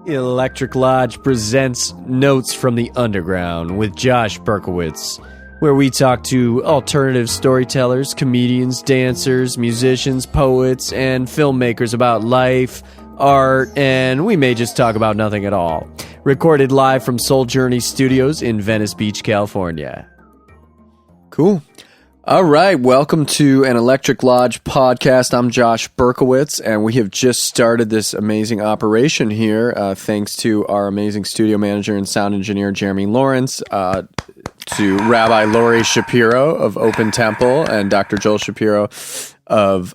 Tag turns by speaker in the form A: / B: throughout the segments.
A: Electric Lodge presents Notes from the Underground with Josh Berkowitz, where we talk to alternative storytellers, comedians, dancers, musicians, poets, and filmmakers about life, art, and we may just talk about nothing at all. Recorded live from Soul Journey Studios in Venice Beach, California. Cool. All right, welcome to an Electric Lodge podcast. I'm Josh Berkowitz, and we have just started this amazing operation here, thanks to our amazing studio manager and sound engineer, Jeremy Lawrence, to Rabbi Lori Shapiro of Open Temple, and Dr. Joel Shapiro of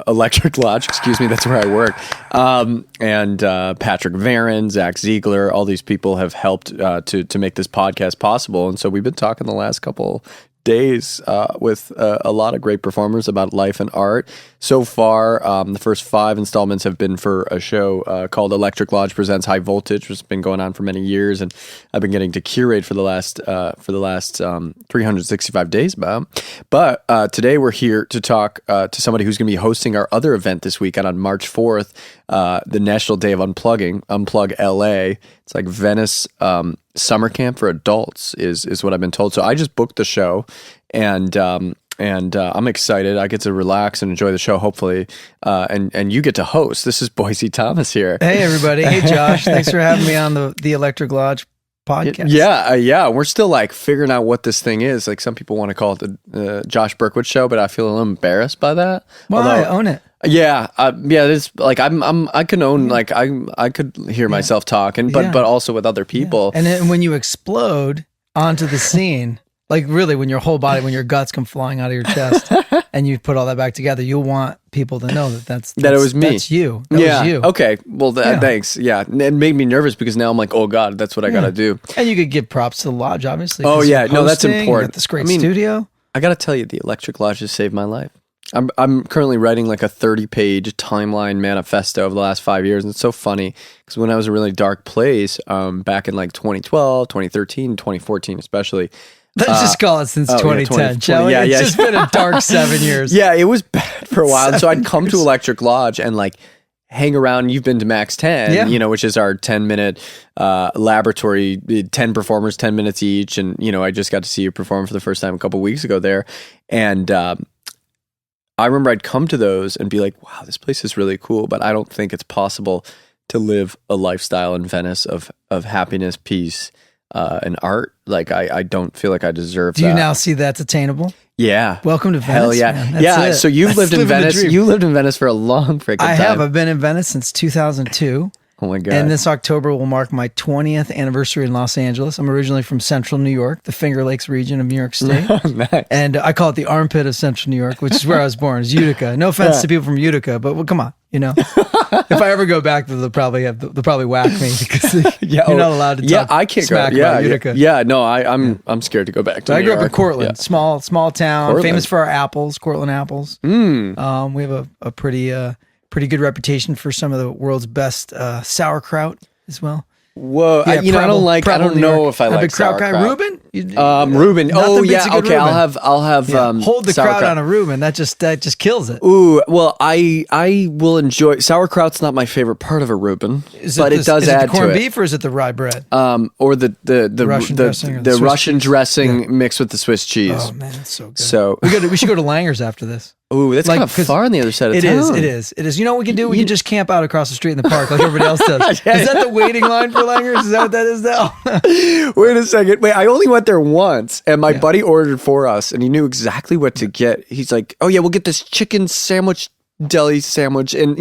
A: Electric Lodge. Excuse me, that's where I work. And Patrick Varon, Zach Ziegler, all these people have helped to make this podcast possible. And so we've been talking the last couple days with a lot of great performers about life and art. So far, the first 5 installments have been for a show called Electric Lodge Presents High Voltage, which has been going on for many years, and I've been getting to curate for the last 365 days about. But today we're here to talk to somebody who's going to be hosting our other event this weekend on March 4th, the National Day of Unplugging, Unplug LA. It's like Venice summer camp for adults is what I've been told. So I just booked the show, and I'm excited. I get to relax and enjoy the show, hopefully. And you get to host. This is Boise Thomas here.
B: Hey, everybody. Hey, Josh. Thanks for having me on the Electric Lodge podcast.
A: Yeah. We're still like figuring out what this thing is. Like some people want to call it the Josh Berkowitz show, but I feel a little embarrassed by that.
B: Well, I own it.
A: Yeah. It's like I can own, like I could hear myself talking, but also with other people.
B: Yeah. And then when you explode onto the scene, like really when your whole body, when your guts come flying out of your chest and you put all that back together, you'll want people to know that it was me. That's you. That was you.
A: Okay. Well, thanks. Yeah. It made me nervous because now I'm like, oh God, that's what I got to do.
B: And you could give props to the lodge, obviously.
A: Oh yeah. No, that's important.
B: You got this great studio.
A: I got to tell you, the Electric Lodge has saved my life. I'm currently writing like a 30-page timeline manifesto of the last 5 years. And it's so funny because when I was in a really dark place, back in like 2012, 2013, 2014 especially.
B: Let's just call it since 2010, shall we?
A: Yeah,
B: it's just been a dark 7 years.
A: Yeah, it was bad for a while. And so I'd come to Electric Lodge and like hang around. You've been to Max 10, which is our 10-minute laboratory, 10 performers, 10 minutes each. And, I just got to see you perform for the first time a couple weeks ago there. And I remember I'd come to those and be like, wow, this place is really cool, but I don't think it's possible to live a lifestyle in Venice of happiness, peace, and art. Like, I don't feel like I deserve that.
B: Do you now see that's attainable?
A: Yeah.
B: Welcome to Venice.
A: Hell yeah.
B: Man.
A: Yeah. So you've lived in Venice. You lived in Venice for a long freaking time.
B: I have. I've been in Venice since 2002.
A: Oh my God.
B: And this October will mark my 20th anniversary in Los Angeles. I'm originally from Central New York, the Finger Lakes region of New York State.
A: Nice.
B: And I call it the armpit of Central New York, which is where I was born, is Utica. No offense to people from Utica, but well, come on, if I ever go back, they'll probably whack me because you're not allowed to talk
A: I can't
B: smack
A: go.
B: about Utica.
A: Yeah, no, I'm scared to go back to New
B: I grew
A: York.
B: up in Cortland, small town,
A: Cortland.
B: famous for our apples, Cortland apples. We have a pretty good reputation for some of the world's best sauerkraut as well.
A: Whoa, I don't know if I like sauerkraut.
B: Guy Reuben?
A: Reuben. Oh yeah, okay.
B: Reuben.
A: I'll have
B: hold the
A: sauerkraut.
B: kraut on a Reuben. That just kills it.
A: Ooh, well, I will enjoy sauerkraut's not my favorite part of a Reuben, but it does add to it. Is it the
B: corned beef or is it the rye bread?
A: Or the
B: Russian dressing,
A: the Russian dressing mixed with the Swiss cheese.
B: Oh man, that's so good.
A: So
B: we should go to Langer's after this.
A: Ooh, that's kind of far on the other side of town.
B: It is. You know what we can do? We can just camp out across the street in the park like everybody else does. Is that the waiting line for Langer's? Is that what that is now?
A: Wait a second. Wait, I only went there once, and my buddy ordered for us, and he knew exactly what to get. He's like, oh yeah, we'll get this chicken sandwich, deli sandwich. And,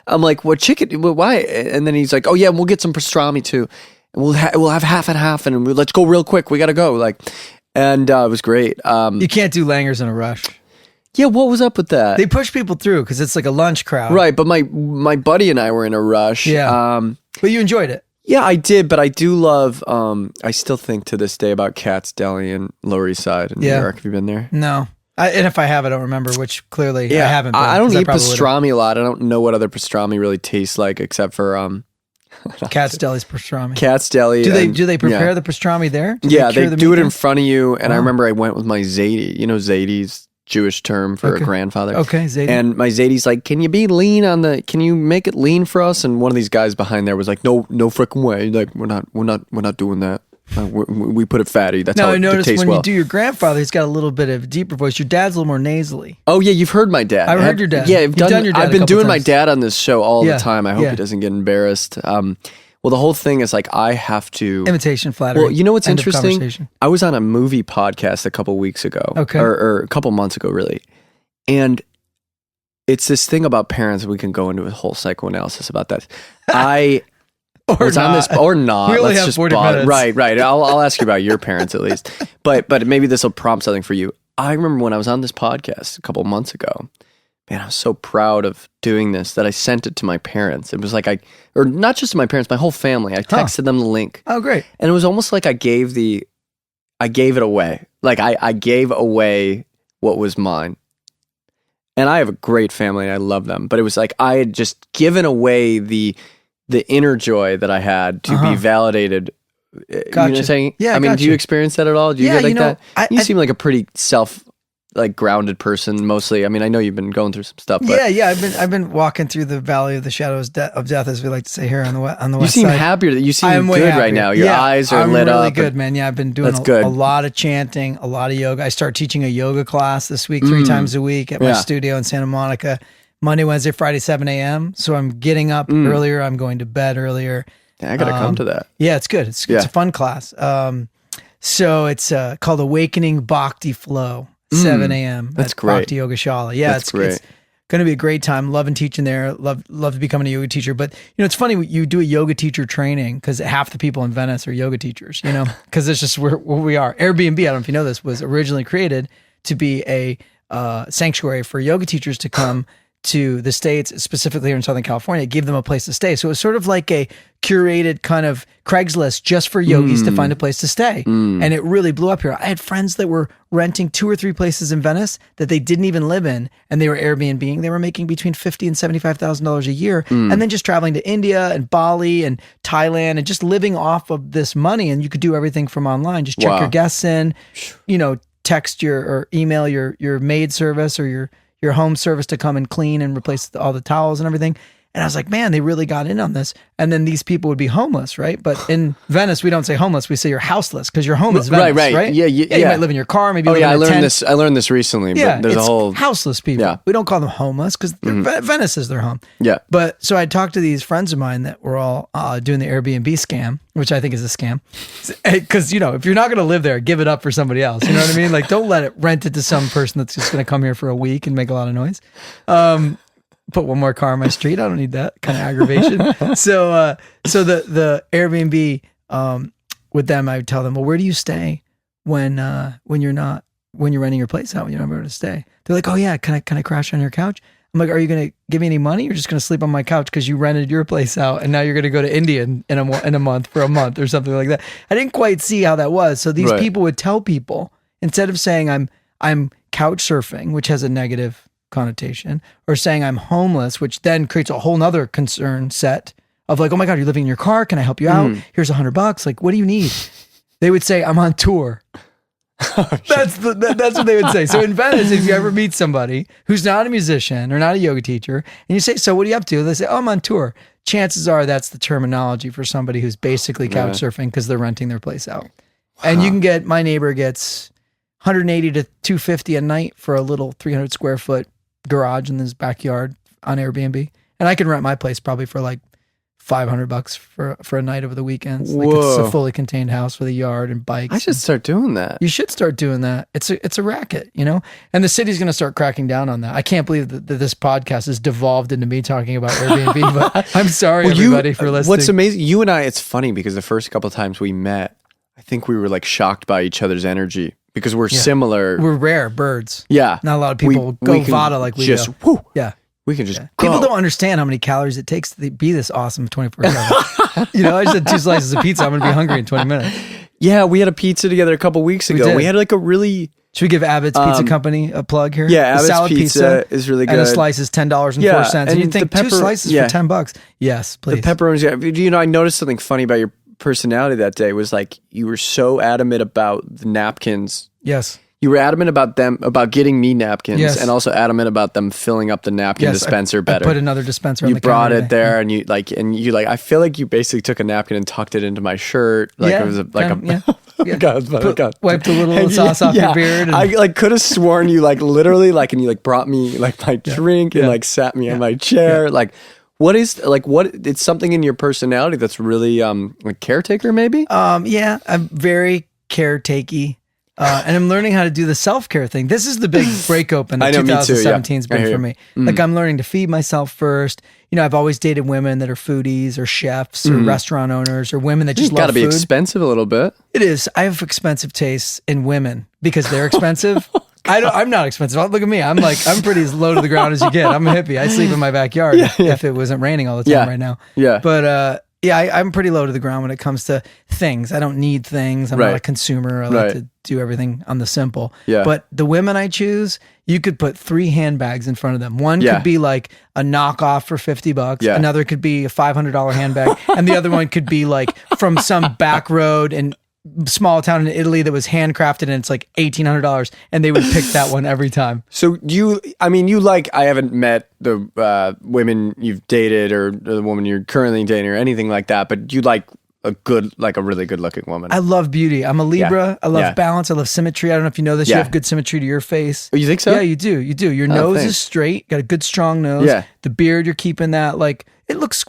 A: I'm like, what chicken? Why? And then he's like, oh yeah, we'll get some pastrami too. And we'll have half and half, and let's go real quick. We got to go. And it was great.
B: You can't do Langer's in a rush.
A: Yeah, what was up with that?
B: They push people through because it's like a lunch crowd.
A: Right, but my buddy and I were in a rush.
B: Yeah. But you enjoyed it.
A: Yeah, I did, but I do love, I still think to this day about Katz Deli in Lower East Side in New York. Have you been there?
B: No. And if I have, I don't remember, which clearly I haven't been.
A: I don't eat pastrami a lot. I don't know what other pastrami really tastes like except for
B: Katz Deli's pastrami.
A: Katz Deli.
B: Do they prepare the pastrami there?
A: They do it in front of you. And I remember I went with my Zadie. You know Zadie's Jewish term for a grandfather.
B: Okay, Zadie.
A: And my Zadie's like, can you make it lean for us? And one of these guys behind there was like, no freaking way. Like, we're not doing that. We put it fatty. That's how it tastes well. Now, I noticed
B: when you do your grandfather, he's got a little bit of a deeper voice. Your dad's a little more nasally.
A: Oh, yeah, you've heard my dad.
B: I've heard your dad.
A: Yeah, I've been doing my dad on this show all the time. I hope he doesn't get embarrassed. Well, the whole thing is like I have to...
B: Imitation flattery.
A: Well, you know what's interesting? I was on a movie podcast a couple weeks ago.
B: Okay.
A: Or a couple months ago, really. And it's this thing about parents. We can go into a whole psychoanalysis about that. Was on this or not.
B: We only have 40 minutes.
A: Right. I'll ask you about your parents at least. But maybe this will prompt something for you. I remember when I was on this podcast a couple months ago, man, I was so proud of doing this that I sent it to my parents. It was like or not just to my parents, my whole family. I texted them the link.
B: Oh, great.
A: And it was almost like I gave it away. Like I gave away what was mine. And I have a great family and I love them. But it was like I had just given away the inner joy that I had to be validated.
B: Gotcha.
A: You know what I'm saying?
B: Yeah,
A: I mean, do you experience that at all? Do you get like that? You seem like a pretty grounded person mostly. I mean, I know you've been going through some stuff. But
B: yeah. I've been walking through the valley of the shadows of death, as we like to say here on the west side.
A: You seem happier. You seem good right now. Your eyes are lit up.
B: I'm really good, man. Yeah, I've been doing a lot of chanting, a lot of yoga. I start teaching a yoga class this week, 3 times a week at my studio in Santa Monica. Monday, Wednesday, Friday, 7 a.m. So I'm getting up earlier. I'm going to bed earlier.
A: Yeah, I got to come to that.
B: Yeah, it's good. It's a fun class. So it's called Awakening Bhakti Flow, 7 a.m.
A: That's great.
B: Bhakti Yoga Shala. Yeah, it's great. It's going to be a great time. Loving teaching there. Love becoming a yoga teacher. But, it's funny, you do a yoga teacher training because half the people in Venice are yoga teachers, because it's just where we are. Airbnb, I don't know if you know this, was originally created to be a sanctuary for yoga teachers to come to the States, specifically here in Southern California. It gave them a place to stay. So it was sort of like a curated kind of Craigslist just for yogis to find a place to stay. And it really blew up here. I had friends that were renting 2 or 3 places in Venice that they didn't even live in, and they were Airbnb-ing. They were making between $50,000 and $75,000 a year, and then just traveling to India and Bali and Thailand and just living off of this money. And you could do everything from online. Just check your guests in, text or email your maid service or your home service to come and clean and replace all the towels and everything. And I was like, man, they really got in on this. And then these people would be homeless, right? But in Venice, we don't say homeless. We say you're houseless because your home is Venice, right?
A: Yeah.
B: You might live in your car. Maybe you live in a tent.
A: I learned this recently.
B: Yeah,
A: but there's a whole
B: houseless people. Yeah. We don't call them homeless because Venice is their home.
A: Yeah.
B: But so I talked to these friends of mine that were all doing the Airbnb scam, which I think is a scam. Because, if you're not going to live there, give it up for somebody else. You know what I mean? Like, don't rent it to some person that's just going to come here for a week and make a lot of noise. Put one more car on my street. I don't need that kind of aggravation. So the Airbnb, with them, I would tell them, well, where do you stay when you're renting your place out, when you don't have anywhere to stay? They're like, oh yeah, can I crash on your couch? I'm like, are you going to give me any money? You're just going to sleep on my couch because you rented your place out, and now you're going to go to India in a month for a month or something like that. I didn't quite see how that was. So these people would tell people, instead of saying I'm couch surfing, which has a negative connotation, or saying I'm homeless, which then creates a whole nother concern set of like, oh my God, you're living in your car. Can I help you out? Here's $100. Like, what do you need? They would say, I'm on tour. That's what they would say. So in Venice, if you ever meet somebody who's not a musician or not a yoga teacher, and you say, so what are you up to? They say, oh, I'm on tour. Chances are that's the terminology for somebody who's basically couch surfing because they're renting their place out. Wow. And you can get, my neighbor gets $180 to $250 a night for a little 300 square foot garage in his backyard on Airbnb. And I can rent my place probably for like $500 for a night over the weekends. Like, it's a fully contained house with a yard and bikes.
A: I should start doing that.
B: You should start doing that. It's a racket, and the city's going to start cracking down on that. I can't believe that this podcast has devolved into me talking about Airbnb, but I'm sorry, everybody, for listening.
A: What's amazing, you and I, it's funny because the first couple of times we met, I think we were like shocked by each other's energy because we're similar.
B: We're rare birds.
A: Yeah.
B: Not a lot of people go Vada like we
A: just,
B: do.
A: Whoo,
B: yeah.
A: We can just go.
B: People don't understand how many calories it takes to be this awesome 24/7. I just had 2 slices of pizza. I'm going to be hungry in 20 minutes.
A: Yeah, we had a pizza together a couple weeks ago. We had like a really...
B: Should we give Abbott's Pizza Company a plug here?
A: Yeah, Abbott's salad pizza is really good.
B: And a slice is $10.04. And you think 2 slices for $10? Yes, please.
A: The pepperonis. I noticed something funny about your personality that day was like you were so adamant about the napkins.
B: Yes.
A: You were adamant about getting me napkins,
B: Yes.
A: and also adamant about them filling up the napkin dispenser better.
B: I put another dispenser on
A: you
B: the counter.
A: You brought it there, and you I feel like you basically took a napkin and tucked it into my shirt. Like it was
B: wiped a little sauce off your beard. And
A: I could have sworn you literally and you brought me my drink and sat me on my chair. What it's something in your personality that's really caretaker maybe?
B: Yeah, I'm very caretakey. And I'm learning how to do the self-care thing. This is the big break open that 2017's been for me. I'm learning to feed myself first. I've always dated women that are foodies or chefs or restaurant owners or women that just love food.
A: It's got to be expensive a little bit.
B: It is. I have expensive tastes in women because they're expensive. I'm not expensive. Look at me. I'm pretty as low to the ground as you get. I'm a hippie. I sleep in my backyard if it wasn't raining all the time right now.
A: Yeah.
B: But I'm pretty low to the ground when it comes to things. I don't need things. I'm not a consumer. I like to do everything on the simple.
A: Yeah.
B: But the women I choose, you could put 3 handbags in front of them. One could be like a knockoff for $50.
A: Yeah.
B: Another could be a $500 handbag. And the other one could be from some back road and small town in Italy that was handcrafted and it's $1,800, and they would pick that one every time.
A: So I haven't met the women you've dated or the woman you're currently dating or anything like that, but you like a really good looking woman.
B: I love beauty. I'm a Libra. Yeah. I love balance. I love symmetry. I don't know if you know this. You have good symmetry to your face.
A: Oh, you think so?
B: Yeah, you do. Your nose is straight. Got a good strong nose.
A: Yeah.
B: The beard, you're keeping that it looks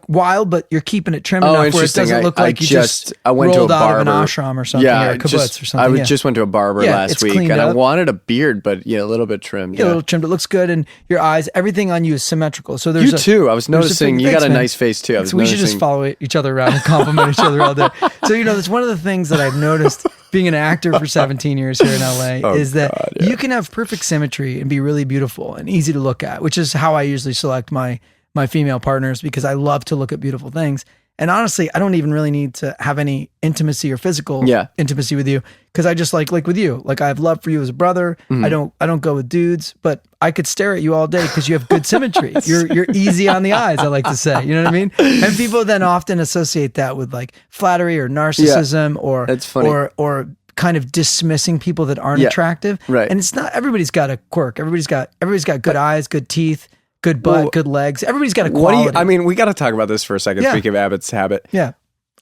B: wild, but you're keeping it trim enough where it doesn't look like you just
A: went
B: rolled
A: to a barber.
B: out of an ashram or something, or a kibbutz or something.
A: I just went to a barber last week, and I wanted a beard, but a little bit trimmed.
B: Yeah, a little trimmed. It looks good, and your eyes, everything on you is symmetrical. So there's
A: you too. I was noticing you got a nice face too.
B: We should just follow each other around and compliment each other all day. So that's one of the things that I've noticed being an actor for 17 years here in LA is that you can have perfect symmetry and be really beautiful and easy to look at, which is how I usually select my female partners, because I love to look at beautiful things. And honestly, I don't even really need to have any intimacy or physical intimacy with you, because I just like with you. I have love for you as a brother. I don't go with dudes, but I could stare at you all day because you have good symmetry. You're easy on the eyes, I like to say. You know what I mean? And people then often associate that with flattery or narcissism or kind of dismissing people that aren't attractive.
A: Right.
B: And it's not, everybody's got a quirk. Everybody's got good eyes, good teeth, good butt, good legs. Everybody's got a quality.
A: We got to talk about this for a second. Speaking of Abbott's habit.
B: Yeah.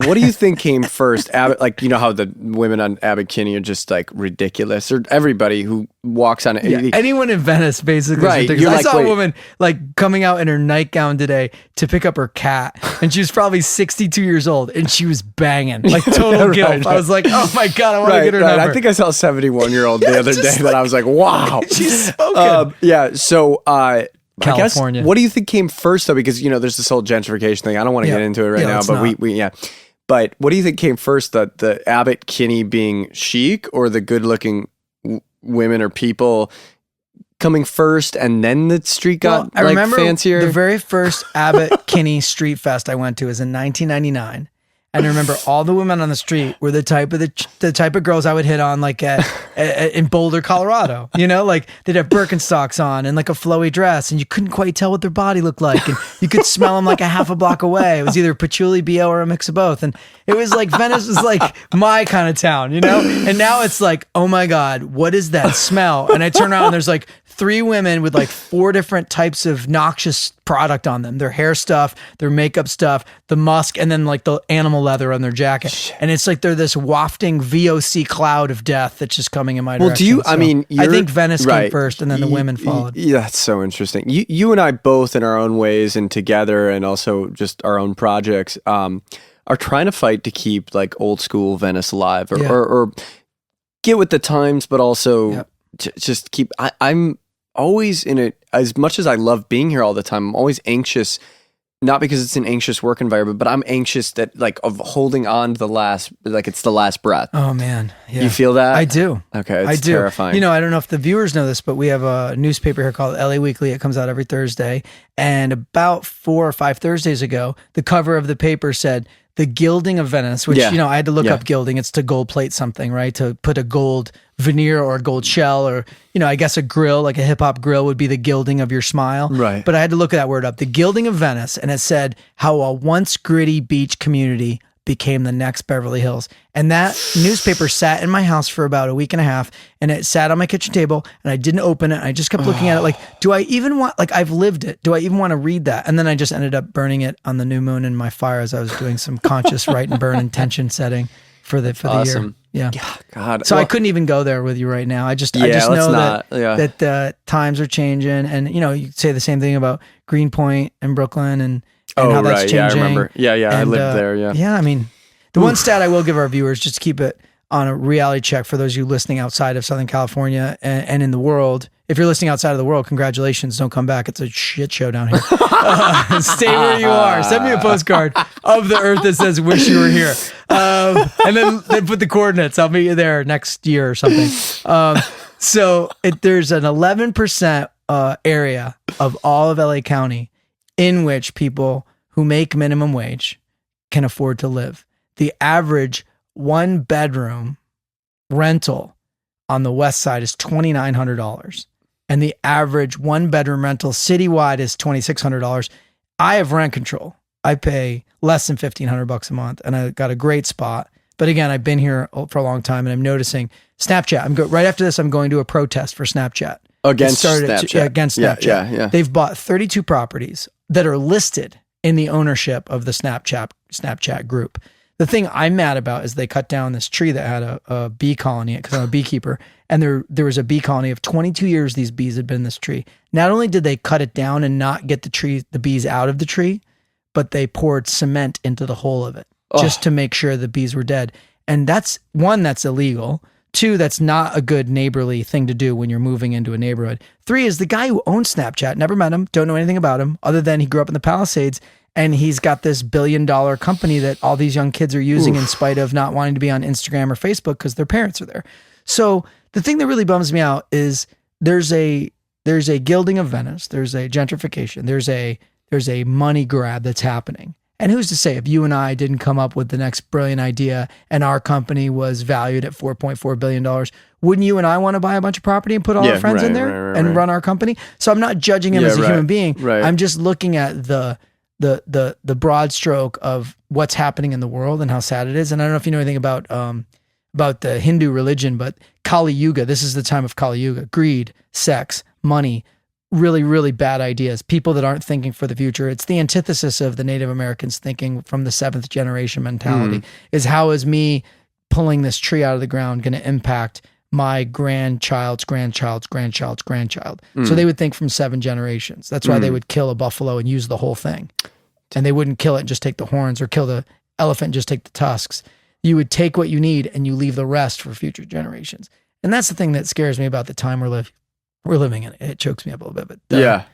A: What do you think came first? Abbott, how the women on Abbott Kinney are just ridiculous, or everybody who walks on it.
B: Yeah, anyone in Venice basically is ridiculous. I saw a woman coming out in her nightgown today to pick up her cat, and she was probably 62 years old, and she was banging total guilt. Right. I was like, oh my God, I want to get her number.
A: I think I saw a 71-year-old the other day that I was like, wow.
B: She's smoking.
A: So
B: California.
A: What do you think came first though? Because there's this whole gentrification thing. I don't want to get into it right now, but But what do you think came first? The Abbott Kinney being chic, or the good-looking women or people coming first, and then the street got
B: I remember
A: fancier?
B: The very first Abbott Kinney Street Fest I went to was in 1999. And I remember all the women on the street were the type of girls I would hit on in Boulder, Colorado. They'd have Birkenstocks on and a flowy dress, and you couldn't quite tell what their body looked like, and you could smell them a half a block away. It was either patchouli, BO, or a mix of both. And it was Venice was my kind of town, And now it's oh my God, what is that smell? And I turn around and there's 3 women with 4 different types of noxious product on them. Their hair stuff, their makeup stuff, the musk, and then the animal leather on their jacket. And it's they're this wafting VOC cloud of death that's just coming in my direction. I think Venice came first, and then the women followed.
A: Yeah, that's so interesting. You and I both, in our own ways and together, and also just our own projects, are trying to fight to keep old school Venice alive, or get with the times, but also just keep. I'm always in it. As much as I love being here all the time, I'm always anxious. Not because it's an anxious work environment, but I'm anxious that of holding on to the last, it's the last breath.
B: Oh man. Yeah.
A: You feel that?
B: I do.
A: Okay. It's terrifying.
B: I don't know if the viewers know this, but we have a newspaper here called LA Weekly. It comes out every Thursday. And about 4 or 5 Thursdays ago, the cover of the paper said, "The gilding of Venice," which, I had to look up gilding. It's to gold plate something, right? To put a gold veneer or a gold shell, or, I guess a grill, a hip hop grill would be the gilding of your smile.
A: Right.
B: But I had to look that word up. The gilding of Venice. And it said how a once gritty beach community became the next Beverly Hills. And that newspaper sat in my house for about a week and a half, and it sat on my kitchen table, and I didn't open it. I just kept looking at it like, do I even want, like, I've lived it. Do I even want to read that? And then I just ended up burning it on the new moon in my fire as I was doing some conscious write and burn intention setting for the year. Yeah.
A: God.
B: So I couldn't even go there with you right now. I just know that times are changing, and you say the same thing about Greenpoint and Brooklyn and how that's changing.
A: Yeah, I remember. Yeah, I lived there. Yeah.
B: Yeah, I mean, the one stat I will give our viewers, just to keep it on a reality check for those of you listening outside of Southern California and in the world. If you're listening outside of the world, congratulations. Don't come back. It's a shit show down here. Stay where you are. Send me a postcard of the earth that says, wish you were here. And then put the coordinates. I'll meet you there next year or something. So there's an 11% area of all of LA County in which people who make minimum wage can afford to live. The average 1-bedroom rental on the west side is $2,900. And the average 1-bedroom rental citywide is $2,600. I have rent control. I pay less than $1,500 a month, and I got a great spot. But again, I've been here for a long time, and I'm noticing Snapchat. Right after this, I'm going to a protest for Snapchat.
A: Against Snapchat.
B: Against Snapchat.
A: Yeah.
B: They've bought 32 properties that are listed in the ownership of the Snapchat group. The thing I'm mad about is they cut down this tree that had a bee colony, because I'm a beekeeper, and there was a bee colony of 22 years these bees had been in this tree. Not only did they cut it down and not get the bees out of the tree, but they poured cement into the hole of it just to make sure the bees were dead. And that's illegal. 2, that's not a good neighborly thing to do when you're moving into a neighborhood. 3 is the guy who owns Snapchat, never met him, don't know anything about him, other than he grew up in the Palisades, and he's got this $1 billion company that all these young kids are using in spite of not wanting to be on Instagram or Facebook because their parents are there. So the thing that really bums me out is there's a gilding of Venice. There's a gentrification. There's a money grab that's happening. And who's to say if you and I didn't come up with the next brilliant idea and our company was valued at $4.4 billion, wouldn't you and I want to buy a bunch of property and put all our friends in there and run our company? So I'm not judging him as a human being. Right. I'm just looking at the broad stroke of what's happening in the world and how sad it is. And I don't know if you know anything about the Hindu religion, but Kali Yuga, this is the time of Kali Yuga. Greed, sex, money, really, really bad ideas. People that aren't thinking for the future. It's the antithesis of the Native Americans thinking from the 7th generation mentality is how is me pulling this tree out of the ground going to impact my grandchild's grandchild's grandchild's grandchild. So they would think from 7 generations. That's why they would kill a buffalo and use the whole thing. And they wouldn't kill it and just take the horns, or kill the elephant and just take the tusks. You would take what you need and you leave the rest for future generations. And that's the thing that scares me about the time we're living in. It chokes me up a little bit. But yeah,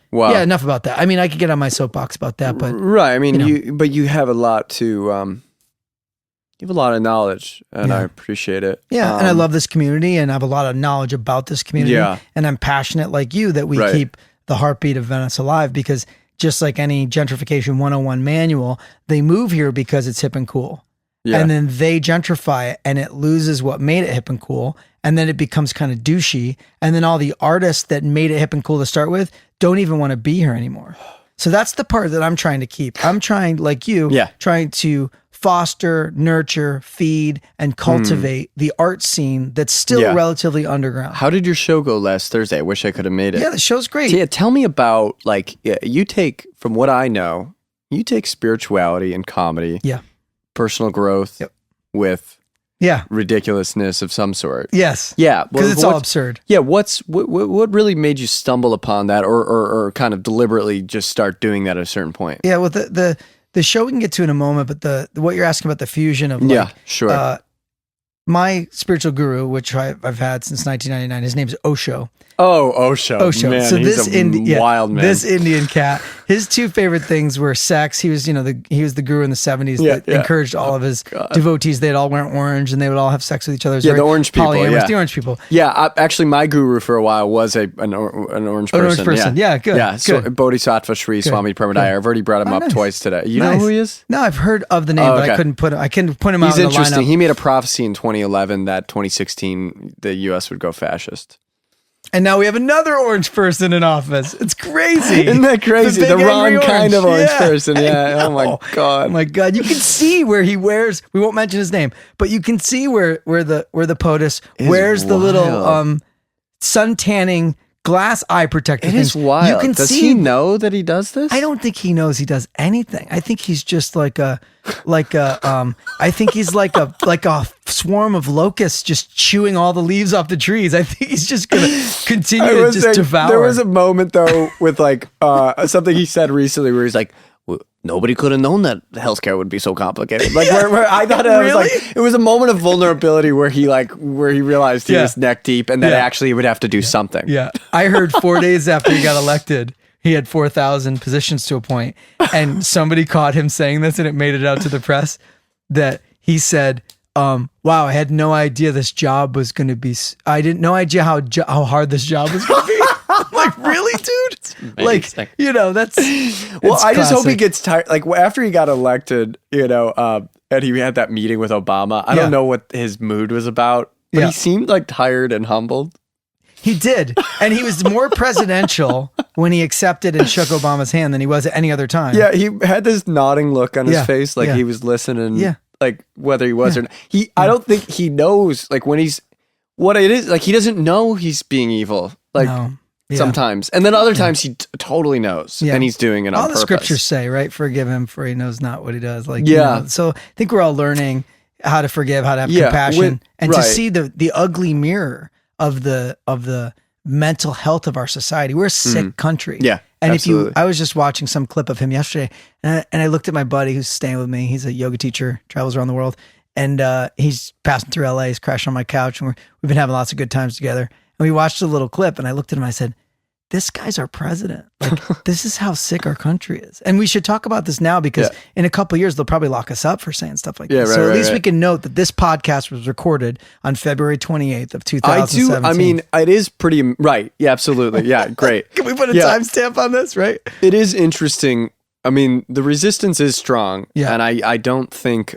B: enough about that. I mean, I could get on my soapbox about that, but
A: right. I mean, you have a lot to you have a lot of knowledge, and I appreciate it.
B: Yeah, and I love this community, and I have a lot of knowledge about this community. Yeah. And I'm passionate like you that we keep the heartbeat of Venice alive, because just like any gentrification 101 manual, they move here because it's hip and cool. Yeah. And then they gentrify it, and it loses what made it hip and cool, and then it becomes kind of douchey, and then all the artists that made it hip and cool to start with don't even want to be here anymore. So that's the part that I'm trying to keep. I'm trying, like you, trying to foster, nurture, feed, and cultivate the art scene that's still relatively underground.
A: How did your show go last Thursday? I wish I could have made it.
B: Yeah, the show's great.
A: So, tell me about, like, you take, from what I know, you take spirituality and comedy, personal growth with ridiculousness of some sort.
B: Yes.
A: Yeah.
B: Because it's all absurd.
A: Yeah. What really made you stumble upon that, or kind of deliberately just start doing that at a certain point?
B: Yeah. Well, the show we can get to in a moment, but what you're asking about, the fusion of my spiritual guru, which I've had since 1999, his name is Osho.
A: Oh, Osho. Man, so he's a wild man.
B: This Indian cat, his 2 favorite things were sex. He was, he was the guru in the 70s that encouraged all of his devotees. They'd all wear orange and they would all have sex with each other.
A: The orange people.
B: The orange people.
A: Yeah, actually, my guru for a while was an orange person. An orange person.
B: Yeah, good.
A: Yeah, so
B: good.
A: Bodhisattva Sri Swami Pramadaya. I've already brought him up twice today. You know who he is?
B: No, I've heard of the name, but I couldn't put him out in the lineup.
A: He's interesting. He made a prophecy in 2011 that 2016 the U.S. would go fascist.
B: And now we have another orange person in office. It's crazy.
A: Isn't that crazy? The wrong kind of orange person. Yeah. Oh my God.
B: Oh my God. You can see where he wears, we won't mention his name, but you can see where the POTUS wears the little sun tanning glass eye protector.
A: It is wild. You can does he know that he does this?
B: I don't think he knows he does anything. I think he's just I think he's like a swarm of locusts just chewing all the leaves off the trees. I think he's just going to continue to just devour.
A: There was a moment though with something he said recently where he's like, nobody could have known that healthcare would be so complicated. Like where I thought it was a moment of vulnerability where he realized he was neck deep and that actually he would have to do something.
B: Yeah. I heard 4 days after he got elected, he had 4,000 positions to appoint, and somebody caught him saying this and it made it out to the press that he said, wow, I had no idea this job was going to be, I didn't no idea how hard this job was going to be. I'm like, really, dude? Like, that's
A: well, I just hope he gets tired. Like after he got elected, and he had that meeting with Obama. I don't know what his mood was about, but he seemed like tired and humbled.
B: He did. And he was more presidential when he accepted and shook Obama's hand than he was at any other time.
A: Yeah, he had this nodding look on his face, like he was listening. Yeah. Like whether he was or not. I don't think he knows like when he's what it is. Like he doesn't know he's being evil. Like sometimes. And then other times he totally knows and he's doing it on purpose.
B: All the scriptures say, right? Forgive him for he knows not what he does. Like, so I think we're all learning how to forgive, how to have compassion, and to see the ugly mirror of the mental health of our society. We're a sick country.
A: Yeah.
B: And
A: absolutely.
B: I was just watching some clip of him yesterday, and I looked at my buddy who's staying with me. He's a yoga teacher, travels around the world, and he's passing through LA. He's crashing on my couch, and we've been having lots of good times together. And we watched a little clip, and I looked at him and I said, this guy's our president. Like, this is how sick our country is. And we should talk about this now because in a couple of years, they'll probably lock us up for saying stuff like this. So at least we can note that this podcast was recorded on February 28th of 2017.
A: I mean, it is pretty, right. Yeah, absolutely. Yeah, great.
B: Can we put a timestamp on this, right?
A: It is interesting. I mean, the resistance is strong. Yeah. And I don't think,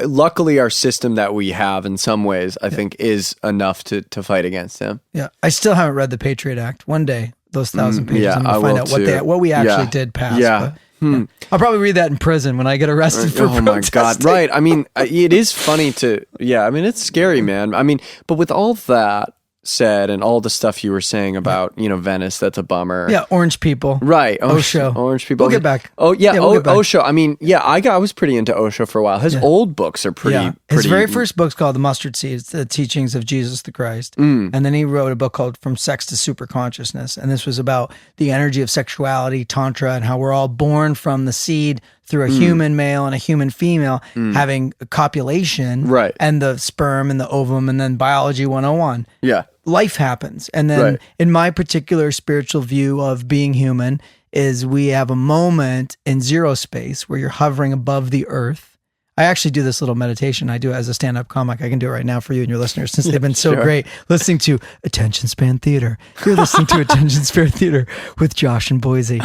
A: luckily our system that we have in some ways, I think is enough to fight against him.
B: Yeah. I still haven't read the Patriot Act. One day, those 1,000 pages, I'm going to find out what we actually did pass.
A: Yeah.
B: But, I'll probably read that in prison when I get arrested for protesting. Oh my God.
A: Right. I mean, it is funny I mean, it's scary, man. I mean, but with all that said and all the stuff you were saying about, Venice, that's a bummer.
B: Yeah, orange people.
A: Right.
B: Osho.
A: Orange people.
B: We'll get back.
A: Oh, yeah. We'll Osho. I mean, I was pretty into Osho for a while. His old books are pretty.
B: His very first book's called The Mustard Seed. It's the teachings of Jesus the Christ. And then he wrote a book called From Sex to Superconsciousness. And this was about the energy of sexuality, tantra, and how we're all born from the seed through a human male and a human female having a copulation.
A: Right.
B: And the sperm and the ovum, and then biology 101.
A: Yeah.
B: Life happens. And then in my particular spiritual view of being human is we have a moment in zero space where you're hovering above the earth. I actually do this little meditation. I do it as a stand-up comic. I can do it right now for you and your listeners since they've been so great listening to Attention Span Theater. You're listening to Attention Span Theater with Josh and Boise.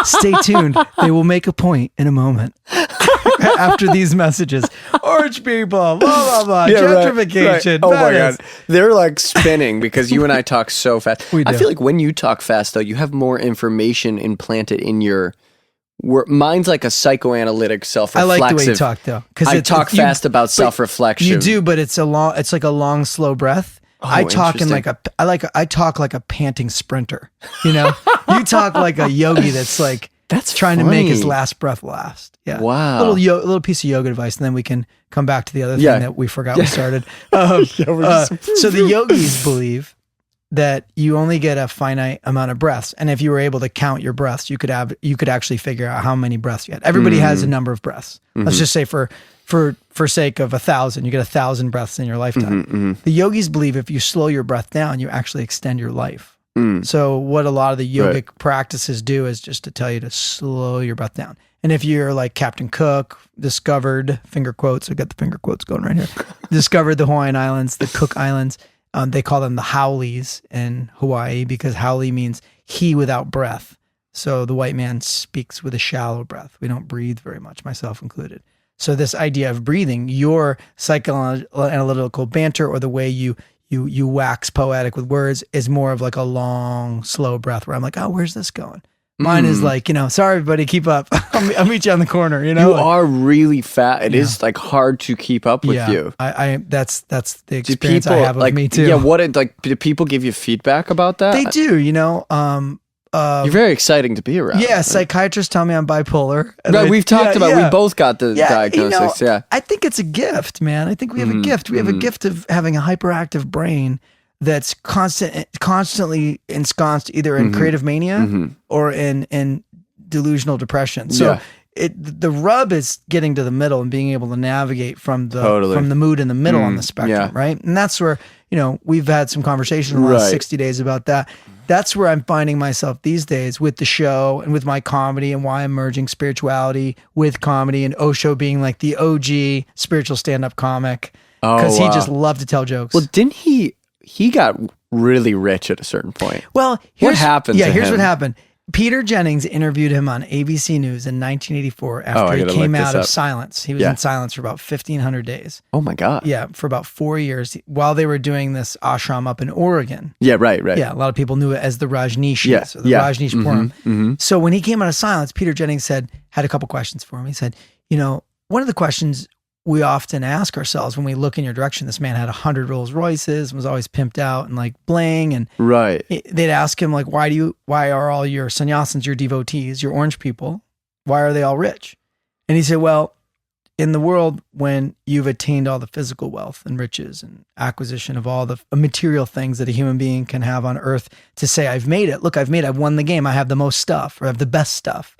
B: Stay tuned. They will make a point in a moment. After these messages, orange people, blah, blah, blah, gentrification.
A: Right. Oh my God. They're like spinning because you and I talk so fast.
B: We do.
A: I feel like when you talk fast, though, you have more information implanted in your... Mine's like a psychoanalytic self-reflexive.
B: I like the way you talk, though.
A: I talk fast about self-reflection.
B: You do, but it's like a long, slow breath. I talk I talk like a panting sprinter. You talk like a yogi that's trying to make his last breath last. Yeah.
A: Wow.
B: Little piece of yoga advice, and then we can come back to the other thing that we forgot we started. So the yogis believe that you only get a finite amount of breaths, and if you were able to count your breaths, you could actually figure out how many breaths you had. Everybody has a number of breaths. Let's just say for sake of 1,000, you get 1,000 breaths in your lifetime. The yogis believe if you slow your breath down, you actually extend your life. So what a lot of the yogic practices do is just to tell you to slow your breath down. And if you're like Captain Cook, discovered, finger quotes, I got the finger quotes going right here, discovered the Hawaiian Islands, the Cook Islands, they call them the Howleys in Hawaii because Haole means he without breath. So the white man speaks with a shallow breath. We don't breathe very much, myself included. So this idea of breathing, your psychoanalytical banter or the way you you wax poetic with words is more of like a long, slow breath where I'm like, oh, where's this going? Mine is like, sorry, everybody, keep up. I'll meet you on the corner.
A: You are really fat. It is like hard to keep up with you.
B: That's the experience I have with me too.
A: Yeah, do people give you feedback about that?
B: They do. You're
A: very exciting to be around.
B: Yeah, psychiatrists tell me I'm bipolar.
A: Right, we've talked about. We both got the diagnosis.
B: I think it's a gift, man. I think we have a gift. We have a gift of having a hyperactive brain that's constantly ensconced either in creative mania or in delusional depression. So the rub is getting to the middle and being able to navigate from the mood in the middle on the spectrum, right? And that's where, we've had some conversation in the last 60 days about that. That's where I'm finding myself these days with the show and with my comedy, and why I'm merging spirituality with comedy, and Osho being like the OG spiritual stand-up comic, because he just loved to tell jokes.
A: Well, didn't he got really rich at a certain point.
B: Well,
A: what happened to him?
B: Here's what happened. Peter Jennings interviewed him on ABC News in 1984 after he came out of silence. He was in silence for about 1,500 days.
A: Oh my God.
B: Yeah, for about 4 years while they were doing this ashram up in Oregon.
A: Yeah, right.
B: Yeah, a lot of people knew it as the Rajneeshis, or the Rajneeshpuram. So when he came out of silence, Peter Jennings had a couple questions for him. He said, one of the questions we often ask ourselves when we look in your direction, this man had 100 Rolls Royces and was always pimped out and like bling. And they'd ask him like, why are all your sannyasins, your devotees, your orange people, why are they all rich? And he said, well, in the world, when you've attained all the physical wealth and riches and acquisition of all the material things that a human being can have on earth, to say, I've made it, look, I've won the game. I have the most stuff, or I have the best stuff.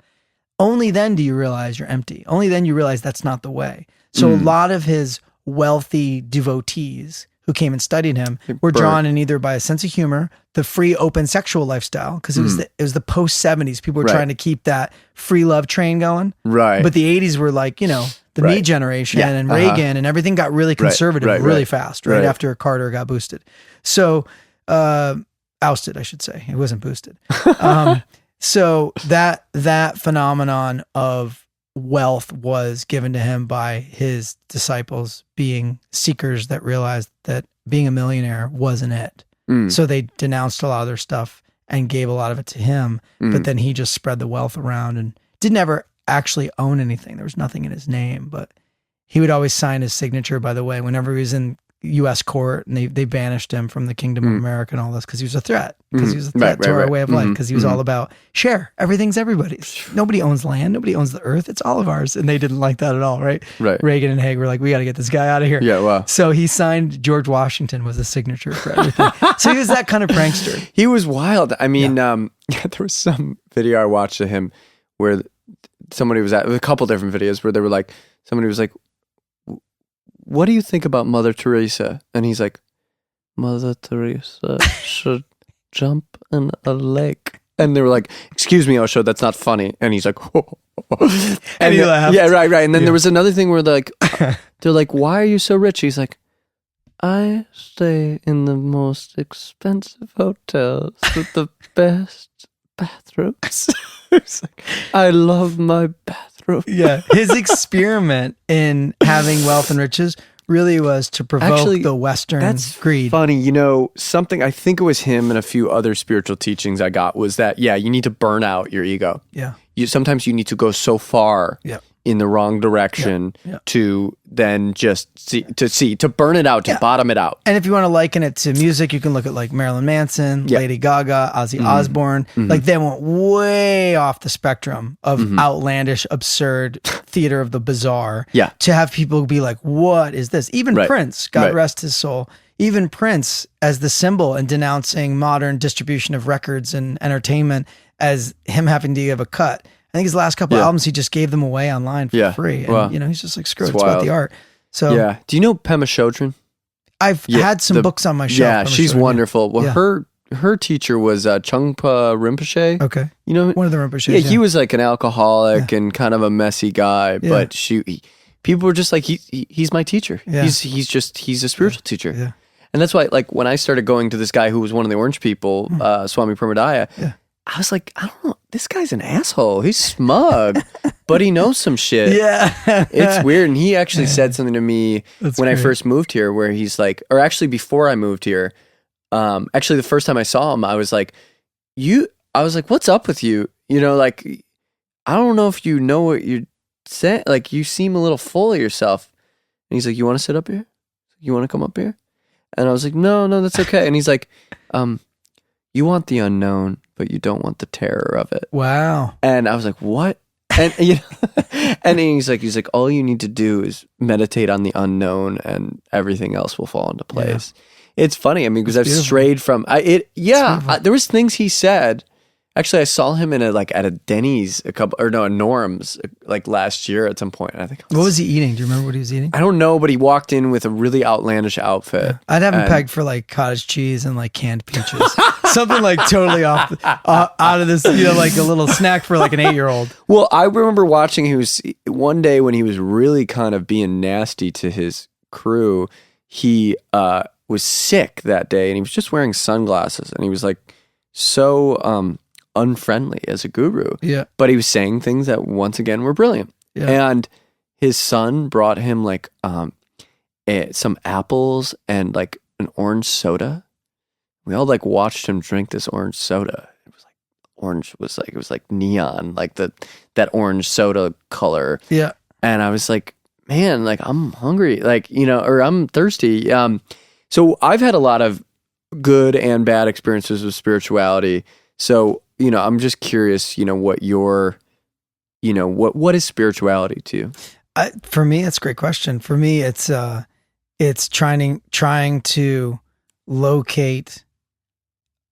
B: Only then do you realize you're empty. Only then you realize that's not the way. So a lot of his wealthy devotees who came and studied him were drawn in either by a sense of humor, the free open sexual lifestyle, because it was the post 70s. People were trying to keep that free love train going. Right. But the 80s were like, the me generation and Reagan, and everything got really conservative really fast, right after Carter got boosted. So ousted, I should say. It wasn't boosted. So that phenomenon of wealth was given to him by his disciples, being seekers that realized that being a millionaire wasn't it. So they denounced a lot of their stuff and gave a lot of it to him. But then he just spread the wealth around and didn't ever actually own anything. There was nothing in his name, but he would always sign his signature, by the way, whenever he was in U.S. court, and they banished him from the Kingdom of America and all this, because he was a threat. Because he was a threat to our way of life. Because he was all about share. Everything's everybody's. Nobody owns land. Nobody owns the earth. It's all of ours. And they didn't like that at all, right? Reagan and Haig were like, we got to get this guy out of here.
A: Yeah, wow.
B: So he signed George Washington was a signature for everything. So he was that kind of prankster.
A: He was wild. I mean, there was some video I watched of him where somebody was at, a couple different videos where they were like, somebody was like, what do you think about Mother Teresa? And he's like, Mother Teresa should jump in a lake. And they were like, excuse me, Osho, that's not funny. And he's like, oh.
B: And he laughed.
A: Yeah, right. And then there was another thing where they're like, why are you so rich? He's like, I stay in the most expensive hotels with the best bathrooms. It's like, I love my bathroom.
B: Yeah. His experiment in having wealth and riches really was to provoke the Western greed.
A: Funny, something, I think it was him and a few other spiritual teachings I got was that, you need to burn out your ego.
B: Yeah.
A: Sometimes you need to go so far in the wrong direction to then just to burn it out, to bottom it out.
B: And if you want to liken it to music, you can look at like Marilyn Manson, Lady Gaga, Ozzy Osbourne. Like they went way off the spectrum of outlandish, absurd theater of the bizarre.
A: Yeah.
B: To have people be like, what is this? Even Prince, God rest his soul. Even Prince as the symbol and denouncing modern distribution of records and entertainment as him having to give a cut. I think his last couple albums, he just gave them away online for free. And, he's just like, screw it, it's about the art. So,
A: do you know Pema Chodron?
B: I've had some books on my shelf.
A: Yeah, she's wonderful. Well, her teacher was Chungpa Rinpoche.
B: Okay. One of the Rinpoches.
A: Yeah, he was like an alcoholic and kind of a messy guy, but people were just like, he's my teacher. Yeah. He's a spiritual teacher. Yeah. And that's why, like, when I started going to this guy who was one of the orange people, Swami Permadaya, I was like, I don't know, this guy's an asshole. He's smug, but he knows some shit.
B: Yeah.
A: It's weird. And he actually said something to me when I first moved here, where he's like, or actually before I moved here, actually the first time I saw him, I was like, what's up with you? You know, like, I don't know if you know what you're saying. Like, you seem a little full of yourself. And he's like, you want to sit up here? You want to come up here? And I was like, no, that's okay. And he's like, you want the unknown, but you don't want the terror of it.
B: Wow.
A: And I was like, what? And and he's like, all you need to do is meditate on the unknown, and everything else will fall into place. Yeah. It's funny. I mean, because I've strayed from there was things he said. Actually, I saw him at a Denny's a Norm's like last year at some point. I think.
B: What was he eating? Do you remember what he was eating?
A: I don't know, but he walked in with a really outlandish outfit.
B: Yeah. I'd have him pegged for like cottage cheese and like canned peaches, something like totally out of this, like a little snack for like an 8-year-old.
A: Well, I remember watching. He was one day when he was really kind of being nasty to his crew. He was sick that day, and he was just wearing sunglasses, and he was like so unfriendly as a guru.
B: Yeah.
A: But he was saying things that once again were brilliant. Yeah. And his son brought him like some apples and like an orange soda. We all like watched him drink this orange soda. It was like it was like neon, like that orange soda color.
B: Yeah.
A: And I was like, man, like I'm hungry, like, or I'm thirsty. So I've had a lot of good and bad experiences with spirituality. So, I'm just curious, what your, what is spirituality to you?
B: For me, it's a great question. For me, it's trying to locate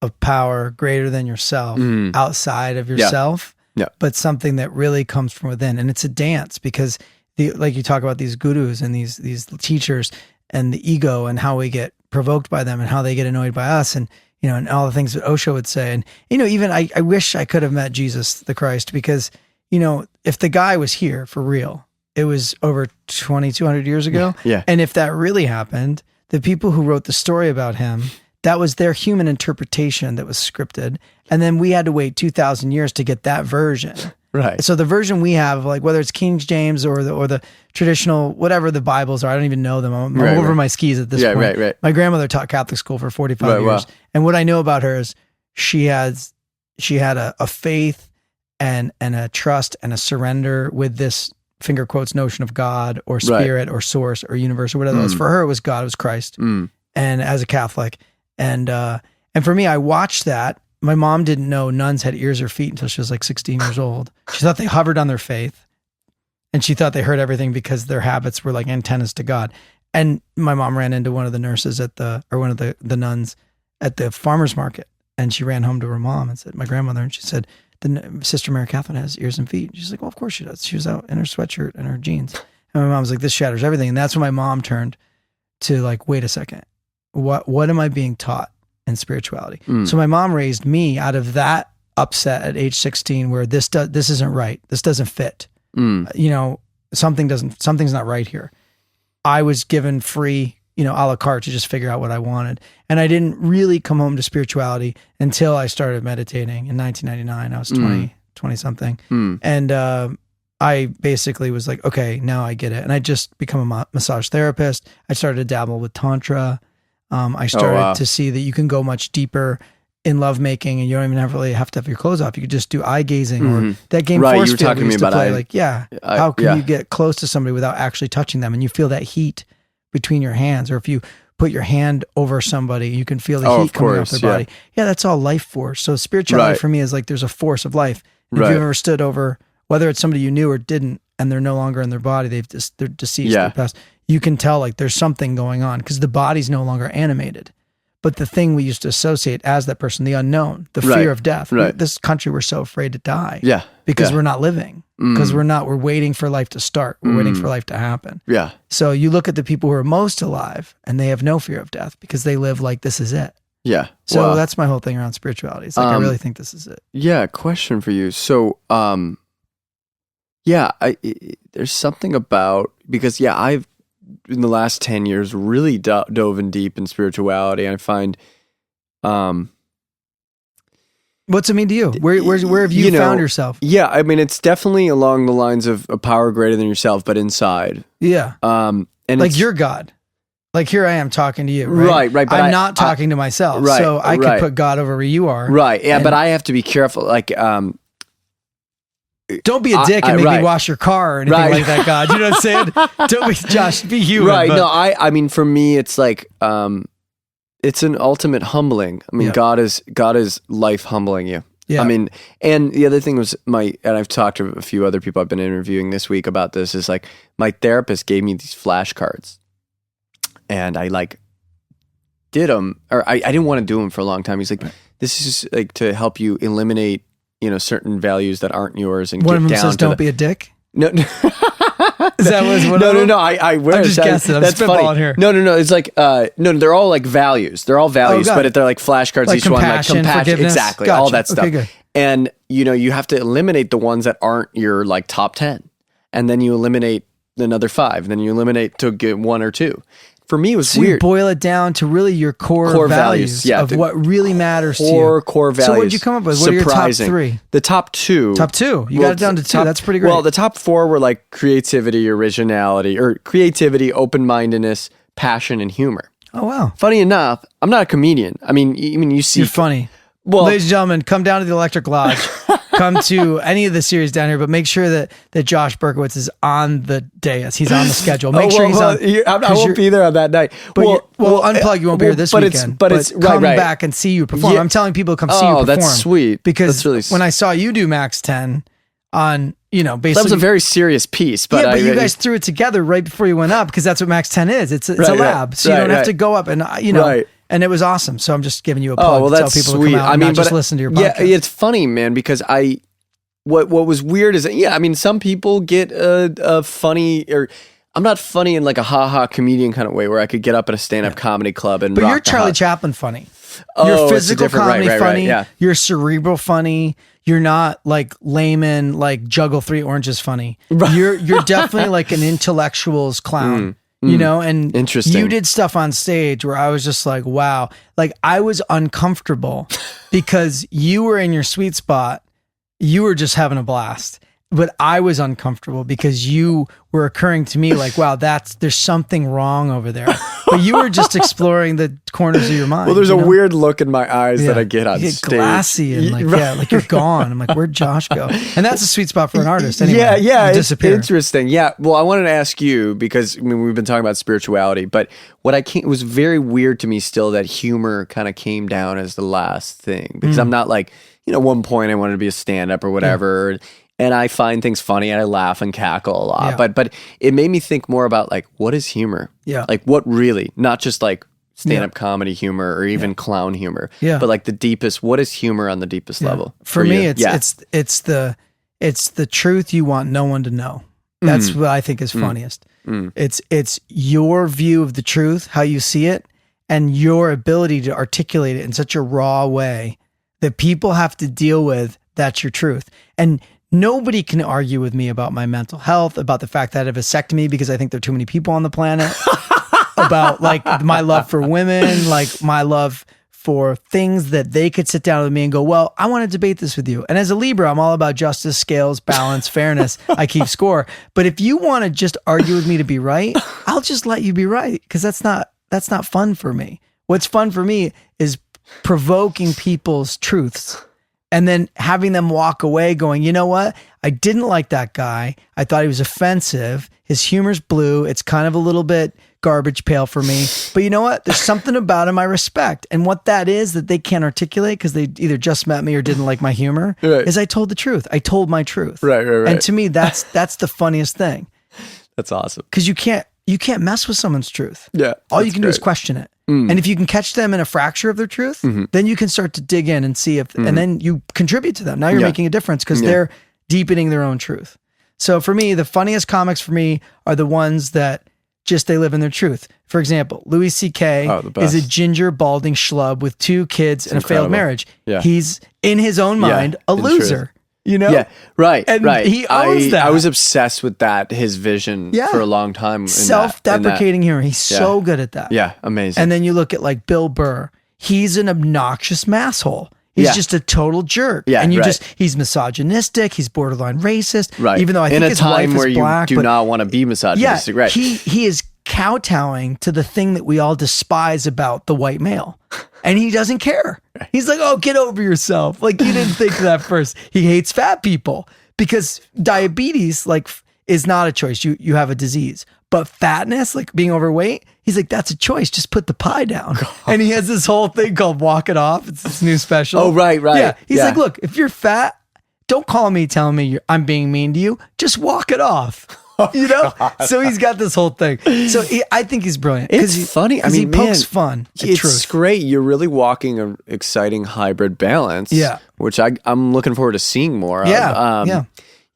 B: a power greater than yourself, outside of yourself, but something that really comes from within. And it's a dance, because like you talk about these gurus and these teachers and the ego and how we get provoked by them and how they get annoyed by us, and and all the things that Osho would say. And, even I wish I could have met Jesus the Christ, because, if the guy was here for real, it was over 2,200 years ago.
A: Yeah.
B: And if that really happened, the people who wrote the story about him, that was their human interpretation that was scripted. And then we had to wait 2,000 years to get that version.
A: Right.
B: So the version we have, like whether it's King James or the traditional, whatever the Bibles are, I don't even know them. I'm over my skis at this point.
A: Right.
B: My grandmother taught Catholic school for 45 years. Wow. And what I know about her is she had a faith and a trust and a surrender with this finger quotes notion of God or spirit or source or universe or whatever it was. For her, it was God, it was Christ. And as a Catholic. And for me, I watched that. My mom didn't know nuns had ears or feet until she was like 16 years old. She thought they hovered on their faith, and she thought they heard everything because their habits were like antennas to God. And my mom ran into one of the nurses one of the nuns at the farmer's market, and she ran home to her mom and said, my grandmother, and she said, Sister Mary Catherine has ears and feet. She's like, well, of course she does. She was out in her sweatshirt and her jeans. And my mom was like, this shatters everything. And that's when my mom turned to like, wait a second, what am I being taught in spirituality? So my mom raised me out of that upset at age 16, where this isn't right. This doesn't fit. Something's not right here. I was given free, a la carte to just figure out what I wanted. And I didn't really come home to spirituality until I started meditating in 1999. I was 20 something. And I basically was like, okay, now I get it. And I just become a massage therapist. I started to dabble with Tantra. I started to see that you can go much deeper in lovemaking, and you don't even really have to have your clothes off. You could just do eye gazing or that game Force
A: you were
B: Field
A: talking
B: we used
A: to me
B: to
A: about
B: play. How can you get close to somebody without actually touching them? And you feel that heat between your hands, or if you put your hand over somebody, you can feel the heat coming off their body. Yeah, that's all life force. So spirituality for me is like there's a force of life. If you've ever stood over, whether it's somebody you knew or didn't, and they're no longer in their body, they're deceased, they're passed, you can tell like there's something going on because the body's no longer animated. But the thing we used to associate as that person, the unknown, the fear of death. This country, we're so afraid to die.
A: Yeah.
B: Because we're not living. Because we're waiting for life to start. We're waiting for life to happen.
A: Yeah.
B: So you look at the people who are most alive and they have no fear of death because they live like this is it.
A: Yeah.
B: So that's my whole thing around spirituality. It's like, I really think this is it.
A: Yeah. Question for you. So, there's something about, because I've, in the last 10 years, really dove in deep in spirituality. I find,
B: What's it mean to you? Where have you found yourself?
A: Yeah, I mean, it's definitely along the lines of a power greater than yourself, but inside.
B: Yeah.
A: And
B: like you're God. Like here I am talking to you, right?
A: Right.
B: But I'm not talking to myself,
A: right,
B: so I could put God over where you are.
A: Right, yeah, but I have to be careful. Like,
B: don't be a dick and make me wash your car or anything like that, God. You know what I'm saying? Don't be, Josh, be human.
A: Right, no, I mean, for me, it's like, it's an ultimate humbling. I mean, God is life humbling you. Yeah. I mean, and the other thing was and I've talked to a few other people I've been interviewing this week about this, is like, my therapist gave me these flashcards. And I like did them, or I didn't want to do them for a long time. He's like, this is like to help you eliminate, certain values that aren't yours, and
B: one
A: get
B: of them
A: down
B: says,
A: to
B: "Don't be a dick."
A: No,
B: is that was one of them?
A: No. I wear.
B: I'm just guessing. I'm spitballing here.
A: No. It's like no. They're all like values. They're all values, but they're like flashcards.
B: Like
A: each one, like compassion,
B: forgiveness.
A: exactly,
B: Gotcha.
A: all that stuff.
B: Okay, good.
A: And you have to eliminate the ones that aren't your like top 10, and then you eliminate another 5, and then you eliminate to get 1 or 2. For me, it was weird.
B: You boil it down to really your core values of what really matters to you.
A: Core values.
B: So what did you come up with? What are your top 3?
A: The top 2.
B: Top 2. You got it down to 2. That's pretty great.
A: Well, the top 4 were like creativity, originality, open-mindedness, passion, and humor.
B: Oh, wow.
A: Funny enough, I'm not a comedian. I mean, you see...
B: You're funny.
A: Well,
B: ladies and gentlemen, come down to the Electric Lodge. Come to any of the series down here, but make sure that Josh Berkowitz is on the dais. He's on the schedule. Make sure he's on.
A: I won't be there on that night.
B: But Unplug, you won't be here this weekend.
A: But it's
B: come back and see you perform. I'm telling people to come see you perform.
A: That's sweet.
B: Because
A: that's really
B: when I saw you do Max 10 on, basically.
A: That was a very serious piece. But
B: you guys threw it together right before you went up, because that's what Max 10 is. It's a lab. So you don't have to go up and, And it was awesome. So I'm just giving you a plug to tell people to come out and not just listen to your podcast.
A: Yeah, it's funny, man, because what was weird is that, some people get a funny, or I'm not funny in like a ha-ha comedian kind of way where I could get up at a stand-up comedy club and
B: But
A: rock
B: you're Charlie Chaplin funny.
A: Oh,
B: you're physical comedy funny.
A: Yeah.
B: You're cerebral funny. You're not like layman, like juggle 3 oranges funny. You're definitely like an intellectuals clown. And
A: interesting.
B: You did stuff on stage where I was just like, wow. Like I was uncomfortable because you were in your sweet spot. You were just having a blast. But I was uncomfortable because you were occurring to me like, wow, there's something wrong over there. But you were just exploring the corners of your mind.
A: Well, there's a weird look in my eyes that I get on stage.
B: Glassy and like you're gone. I'm like, where'd Josh go? And that's a sweet spot for an artist anyway.
A: Yeah, it's interesting. Yeah, well, I wanted to ask you, because we've been talking about spirituality, but it was very weird to me still that humor kind of came down as the last thing, because I'm not like, at one point I wanted to be a stand-up or whatever. Yeah. And I find things funny and I laugh and cackle a lot. Yeah. But it made me think more about like, what is humor? Yeah. Like what really, not just like stand-up comedy humor or even clown humor. Yeah. But like the deepest, what is humor on the deepest level?
B: For me, it's the truth you want no one to know. That's what I think is funniest. It's your view of the truth, how you see it, and your ability to articulate it in such a raw way that people have to deal with. That's your truth. And nobody can argue with me about my mental health, about the fact that I have a vasectomy because I think there are too many people on the planet, about like my love for women, like my love for things that they could sit down with me and go, well, I want to debate this with you. And as a Libra, I'm all about justice, scales, balance, fairness. I keep score. But if you want to just argue with me to be right, I'll just let you be right, because that's not fun for me. What's fun for me is provoking people's truths. And then having them walk away going, you know what? I didn't like that guy. I thought he was offensive. His humor's blue. It's kind of a little bit garbage pail for me. But you know what? There's something about him I respect. And what that is that they can't articulate because they either just met me or didn't like my humor is I told the truth. I told my truth. Right. And to me, that's the funniest thing.
A: That's awesome.
B: Because you can't mess with someone's truth.
A: Yeah.
B: All you can do is question it. And if you can catch them in a fracture of their truth, then you can start to dig in and see if, and then you contribute to them. Now you're making a difference because they're deepening their own truth. So for me, the funniest comics for me are the ones that they live in their truth. For example, Louis C.K. is a ginger, balding schlub with 2 kids and a failed marriage. Yeah. He's in his own mind a loser. Yeah,
A: right,
B: and
A: right.
B: He owns that.
A: I was obsessed with his vision for a long time.
B: Self-deprecating humor. He's so good at that.
A: Yeah, amazing.
B: And then you look at like Bill Burr. He's an obnoxious masshole. He's just a total jerk.
A: Yeah,
B: and he's misogynistic. He's borderline racist.
A: Right.
B: Even though I think his wife is black. In a time where
A: you do not want to be misogynistic.
B: Yeah,
A: right.
B: He is kowtowing to the thing that we all despise about the white male. And he doesn't care. He's like, oh, get over yourself. Like, you didn't think that first. He hates fat people because diabetes, like, is not a choice. You have a disease. But fatness, like being overweight, he's like, that's a choice. Just put the pie down. God. And he has this whole thing called Walk It Off. It's this new special.
A: Oh, right.
B: Yeah. He's like, look, if you're fat, don't call me telling me I'm being mean to you. Just walk it off. You know? God. So he's got this whole thing. So I think he's brilliant.
A: It's funny. I mean,
B: he pokes fun.
A: It's great. You're really walking an exciting hybrid balance.
B: Yeah.
A: Which I'm looking forward to seeing more of.
B: Yeah.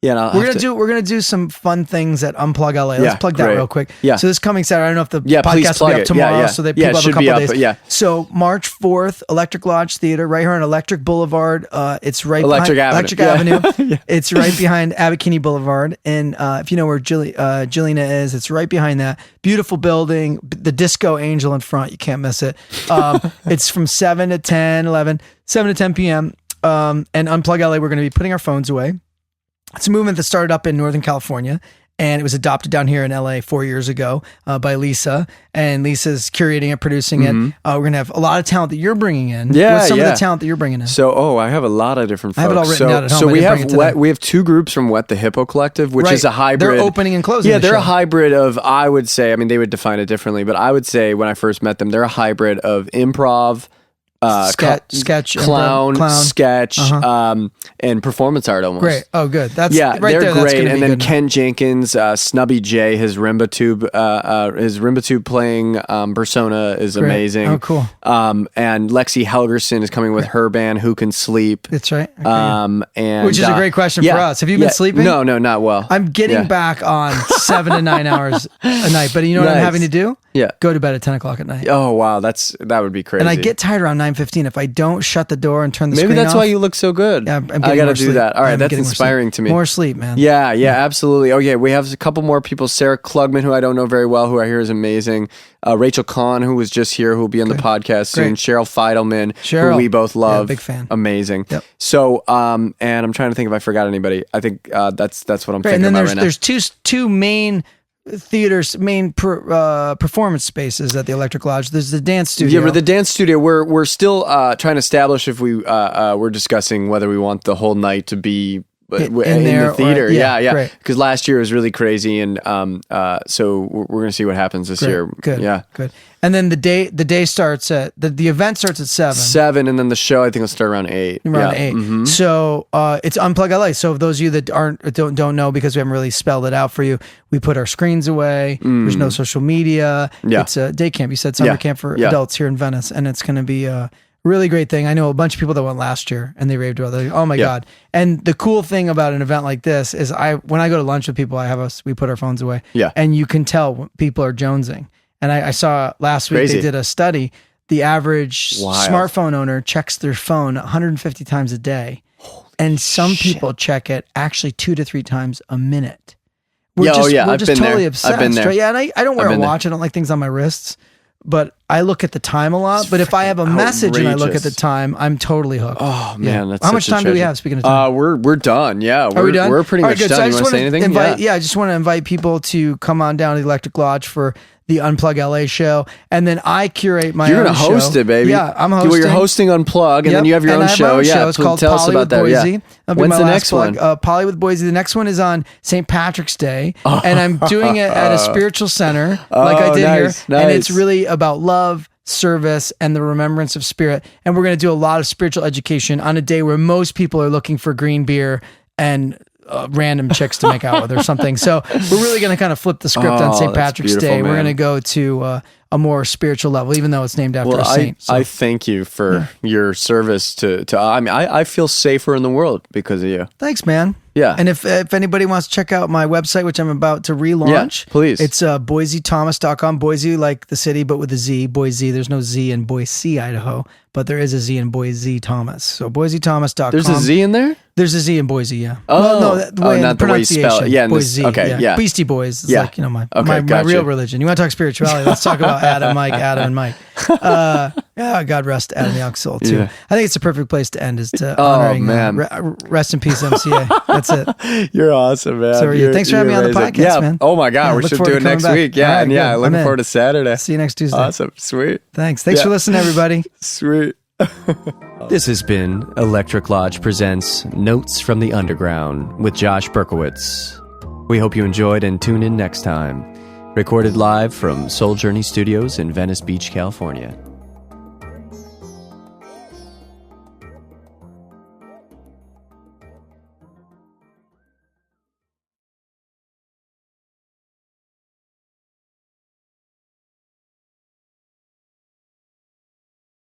A: Yeah,
B: we're gonna do some fun things at Unplug LA. Let's plug that real quick.
A: Yeah.
B: So this coming Saturday, I don't know if the podcast will be up tomorrow, so that people have a couple of days.
A: Yeah.
B: So March 4th, Electric Lodge Theater, right here on Electric Boulevard. It's right
A: Electric
B: Avenue. It's right behind Abbot Boulevard, and if you know where Gillina is, it's right behind that beautiful building. The Disco Angel in front, you can't miss it. It's from 7 to 10 p.m. And Unplug LA, we're going to be putting our phones away. It's a movement that started up in Northern California, and it was adopted down here in LA 4 years ago by Lisa. And Lisa's curating it, producing it. We're going to have a lot of talent that you're bringing in. What's some of the talent that you're bringing in?
A: So, I have a lot of different folks.
B: I have it all written down at home.
A: So we have two groups from Wet the Hippo Collective, which is a hybrid.
B: They're opening and closing.
A: Yeah, they're a hybrid of, I would say, I mean, they would define it differently, but I would say when I first met them, they're a hybrid of improv,
B: sketch,
A: clown, sketch, and performance art almost.
B: Great. Oh, good. That's
A: right
B: there.
A: They're
B: That's
A: great. And then
B: good.
A: Ken Jenkins, Snubby J, his Rimba Tube playing persona is amazing.
B: Oh, cool.
A: And Lexi Helgerson is coming with her band Who Can Sleep.
B: That's right. Okay.
A: And
B: which is a great question for us. Have you been sleeping?
A: No, not well.
B: I'm getting back on 7 to 9 hours a night, but you know what I'm having to do?
A: Yeah.
B: Go to bed at 10 o'clock at night.
A: Oh, wow. That would be crazy.
B: And I get tired around 9:15 if I don't shut the door and turn the screen off.
A: Maybe that's why you look so good.
B: Yeah,
A: I got to do that. All right, that's inspiring to me.
B: More sleep, man.
A: Yeah, absolutely. Oh, yeah, we have a couple more people. Sarah Klugman, who I don't know very well, who I hear is amazing. Rachel Kahn, who was just here, who will be on the podcast soon. Cheryl Feidelman, who we both love.
B: Big fan.
A: Amazing.
B: Yep.
A: So, and I'm trying to think if I forgot anybody. I think that's what I'm thinking about right now.
B: There's two main theaters, main performance spaces at the Electric Lodge. There's the dance studio.
A: Yeah, but the dance studio, we're still trying to establish if we're discussing whether we want the whole night to be in the theater. Yeah. Because last year was really crazy, and so we're going to see what happens this year.
B: Good.
A: Yeah.
B: Good. And then the day starts at the event starts at 7.
A: 7, and then the show I think will start around 8.
B: Around 8. Mm-hmm. So it's Unplug LA. So if those of you that don't know, because we haven't really spelled it out for you, we put our screens away. There's no social media.
A: Yeah.
B: It's a day camp. You said summer camp for adults here in Venice, and it's going to be a really great thing. I know a bunch of people that went last year and they raved about it. Like, oh my God. And the cool thing about an event like this is when I go to lunch with people, we put our phones away.
A: Yeah.
B: And you can tell when people are jonesing. And I saw last week they did a study. The average smartphone owner checks their phone 150 times a day. And some people check it actually 2 to 3 times a minute. We're just totally obsessed.
A: I've been there.
B: Right? Yeah, and I don't wear a watch. I don't like things on my wrists. But I look at the time a lot. But if I have a message and I look at the time, I'm totally hooked.
A: Oh man, that's
B: how much time do we have? Speaking of time,
A: we're done. Yeah,
B: are we done?
A: We're pretty much done.
B: So
A: you want to say anything?
B: I just want to invite people to come on down to the Electric Lodge for the Unplug LA show, and then I curate my own show.
A: You're gonna host it, baby.
B: Yeah, I'm hosting.
A: Well, you're hosting Unplug, and then you have your own show. Yeah,
B: it's called
A: tell us about that.
B: Boise.
A: When's the next one?
B: Polly with Boise. The next one is on St. Patrick's Day, and I'm doing it at a spiritual center, like I did here, and it's really about love, service, and the remembrance of spirit. And we're going to do a lot of spiritual education on a day where most people are looking for green beer and random chicks to make out with or something. So we're really going to kind of flip the script on St. Patrick's Day. Man. We're going to go to a more spiritual level, even though it's named after a saint.
A: I thank you for your service to I mean, I feel safer in the world because of you.
B: Thanks, man.
A: Yeah.
B: And if anybody wants to check out my website, which I'm about to relaunch,
A: please.
B: It's BoiseThomas.com. Boise, like the city, but with a Z. Boise. There's no Z in Boise, Idaho, but there is a Z in Boise Thomas. So BoiseThomas.com.
A: There's a Z in there?
B: There's a Z in Boise, yeah.
A: Oh,
B: well, no,
A: not the way you spell it. Yeah,
B: Boise.
A: Okay, yeah.
B: Beastie Boys is like, my
A: gotcha.
B: real religion. You want to talk spirituality? Let's talk about Adam and Mike. Yeah, God rest Adam Young's soul too.
A: Yeah.
B: I think it's a perfect place to end, is to honoring rest in peace MCA. That's it.
A: You're awesome, man.
B: So are you. Thanks for having me on the podcast, man.
A: Oh my God, we should do it next week. Yeah,
B: right,
A: and looking forward to Saturday.
B: See you next Tuesday.
A: Awesome, sweet.
B: Thanks for listening, everybody.
A: Sweet. This has been Electric Lodge Presents Notes from the Underground with Josh Berkowitz. We hope you enjoyed and tune in next time. Recorded live from Soul Journey Studios in Venice Beach, California.